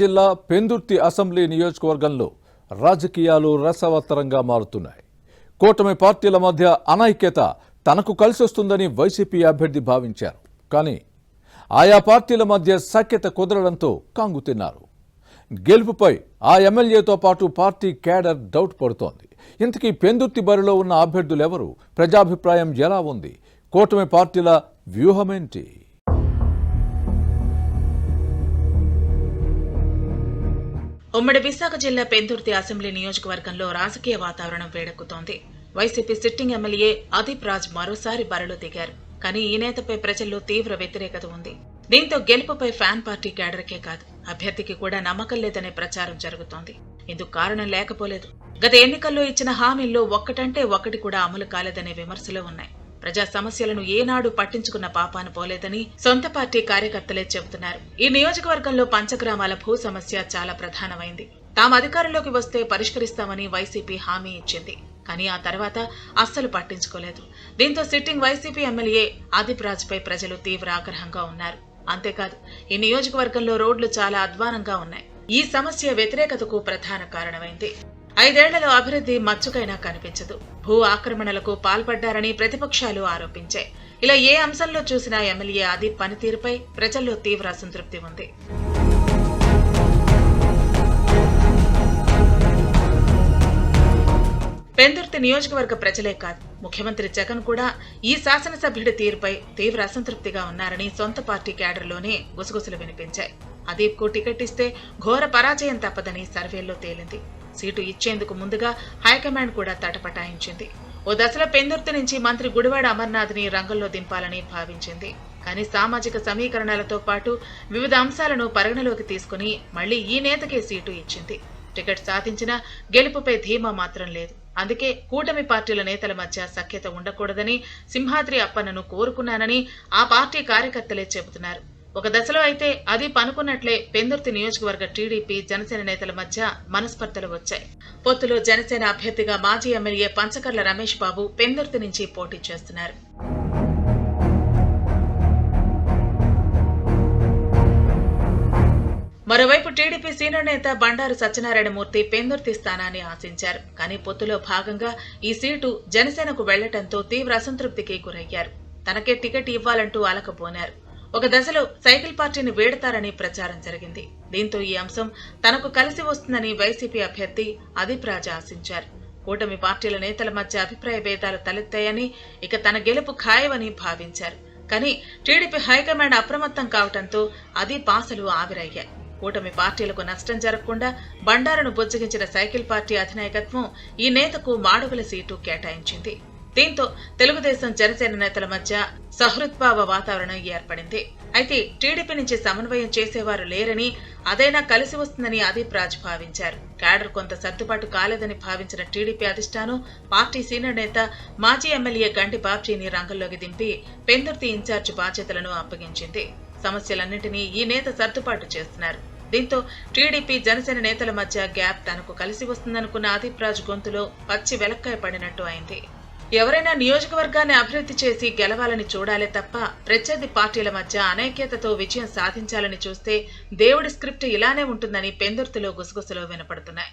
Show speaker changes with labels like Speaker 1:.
Speaker 1: జిల్లా పెందుర్తి అసెంబ్లీ నియోజకవర్గంలో రాజకీయాలు రసవత్తరంగా మారుతున్నాయి. కూటమి పార్టీల మధ్య అనైక్యత తనకు కలిసొస్తుందని వైసీపీ అభ్యర్థి భావించారు. కానీ ఆయా పార్టీల మధ్య సఖ్యత కుదరడంతో కంగుతిన్నారు. గెలుపుపై ఆ ఎమ్మెల్యేతో పాటు పార్టీ క్యాడర్ డౌట్ పడుతోంది. ఇంతకీ పెందుర్తి బరిలో ఉన్న అభ్యర్థులెవరు? ప్రజాభిప్రాయం ఎలా ఉంది? కూటమి పార్టీల వ్యూహమేంటి?
Speaker 2: ఉమ్మడి విశాఖ జిల్లా పెందుర్తి అసెంబ్లీ నియోజకవర్గంలో రాజకీయ వాతావరణం వేడెక్కుతోంది. YCP sitting MLA Adeep Raj మరోసారి బరిలో దిగారు. కానీ ఈ నేతపై ప్రజల్లో తీవ్ర వ్యతిరేకత ఉంది. దీంతో గెలుపుపై ఫ్యాన్ పార్టీ క్యాడర్కే కాదు, అభ్యర్థికి కూడా నమ్మకం లేదనే ప్రచారం జరుగుతోంది. ఇందుకు కారణం లేకపోలేదు. గత ఎన్నికల్లో ఇచ్చిన హామీల్లో ఒక్కటంటే ఒకటి కూడా అమలు కాలేదనే విమర్శలు ఉన్నాయి. ప్రజా సమస్యలను ఏనాడు పట్టించుకున్న పాపాన పోలేదని సొంత పార్టీ కార్యకర్తలే చెబుతున్నారు. ఈ నియోజకవర్గంలో పంచగ్రామాల భూ సమస్య చాలా ప్రధానమైంది. తాము అధికారంలోకి వస్తే పరిష్కరిస్తామని వైసీపీ హామీ ఇచ్చింది. కానీ ఆ తర్వాత అస్సలు పట్టించుకోలేదు. దీంతో sitting YCP MLA Adeep Raj పై ప్రజలు తీవ్ర ఆగ్రహంగా ఉన్నారు. అంతేకాదు, ఈ నియోజకవర్గంలో రోడ్లు చాలా అధ్వానంగా ఉన్నాయి. ఈ సమస్య వ్యతిరేకతకు ప్రధాన కారణమైంది. 5 ఏళ్లలో అభివృద్ధి మచ్చుకైనా కనిపించదు. భూ ఆక్రమణలకు పాల్పడ్డారని ప్రతిపక్షాలు ఆరోపించాయి. ఇలా ఏ అంశంలో చూసినా ఎమ్మెల్యే అదీప్ పనితీరుపై ప్రజల్లో తీవ్ర అసంతృప్తి ఉంది. పెందుర్తి నియోజకవర్గ ప్రజలే కాదు, ముఖ్యమంత్రి జగన్ కూడా ఈ శాసనసభ్యుడి తీరుపై తీవ్ర అసంతృప్తిగా ఉన్నారని సొంత పార్టీ క్యాడర్లోనే గుసగుసలు వినిపించాయి. అదీప్ కు టికెట్ ఇస్తే ఘోర పరాజయం తప్పదని సర్వేల్లో తేలింది. సీటు ఇచ్చేందుకు ముందుగా హైకమాండ్ కూడా తటపటాయించింది. ఓ దశలో పెందుర్తి నుంచి మంత్రి గుడివాడ అమర్నాథ్ ని రంగంలో దింపాలని భావించింది. కానీ సామాజిక సమీకరణలతో పాటు వివిధ అంశాలను పరిగణలోకి తీసుకుని మళ్లీ ఈ నేతకే సీటు ఇచ్చింది. టికెట్ సాధించినా గెలుపుపై ధీమా మాత్రం లేదు. అందుకే కూటమి పార్టీల నేతల మధ్య సఖ్యత ఉండకూడదని సింహాద్రి అప్పన్నను కోరుకున్నానని ఆ పార్టీ కార్యకర్తలే చెబుతున్నారు. ఒక దశలో అయితే అదీప్ అనుకున్నట్లే పెందుర్తి నియోజకవర్గ టీడీపీ జనసేన నేతల మధ్య మనస్పర్ధలు వచ్చాయి. పొత్తులో జనసేన అభ్యర్థిగా మాజీ ఎమ్మెల్యే పంచకర్ల రమేష్ బాబు పెందుర్తి నుంచి పోటీ చేస్తున్నారు. మరోవైపు టీడీపీ సీనియర్ నేత బండారు సత్యనారాయణమూర్తి పెందుర్తి స్థానాన్ని ఆశించారు. కానీ పొత్తులో భాగంగా ఈ సీటు జనసేనకు వెళ్లటంతో తీవ్ర అసంతృప్తికి గురయ్యారు. తనకే టికెట్ ఇవ్వాలంటూ అలకపోనారు. ఒక దశలో సైకిల్ పార్టీని వీడతారని ప్రచారం జరిగింది. దీంతో ఈ అంశం తనకు కలిసి వస్తుందని వైసీపీ అభ్యర్థి అదీప్ రాజ్ ఆశించారు. కూటమి పార్టీల నేతల మధ్య అభిప్రాయ భేదాలు తలెత్తాయని, ఇక తన గెలుపు ఖాయమని భావించారు. కానీ టీడీపీ హైకమాండ్ అప్రమత్తం కావడంతో అదీప్ ఆశలు ఆవిరయ్యాయి. కూటమి పార్టీలకు నష్టం జరగకుండా బండారును బుజ్జగించిన సైకిల్ పార్టీ అధినాయకత్వం ఈ నేతకు మాడుగుల సీటు కేటాయించింది. దీంతో తెలుగుదేశం జనసేన నేతల మధ్య సహృద్భావ వాతావరణం ఏర్పడింది. అయితే టీడీపీ నుంచి సమన్వయం చేసేవారు లేరని, అదైనా కలిసి వస్తుందని అదీప్ రాజ్ భావించారు. క్యాడర్ కొంత సర్దుబాటు కాలేదని భావించిన టీడీపీ అధిష్టానం పార్టీ సీనియర్ నేత మాజీ ఎమ్మెల్యే గంటి బాబ్జీని రంగంలోకి దింపి పెందుర్తి ఇన్ఛార్జ్ బాధ్యతలను అప్పగించింది. సమస్యలన్నింటినీ ఈ నేత సర్దుబాటు చేస్తున్నారు. దీంతో టీడీపీ జనసేన నేతల మధ్య గ్యాప్ తనకు కలిసి వస్తుందనుకున్న అదీప్ రాజ్ గొంతులో పచ్చి వెలక్కాయ పడినట్టు అయింది. ఎవరైనా నియోజకవర్గాన్ని అభివృద్ధి చేసి గెలవాలని చూడాలే తప్ప ప్రత్యర్థి పార్టీల మధ్య అనైక్యతతో విజయం సాధించాలని చూస్తే దేవుడి స్క్రిప్ట్ ఇలానే ఉంటుందని పెందుర్తిలో గుసగుసలు వినపడుతున్నాయి.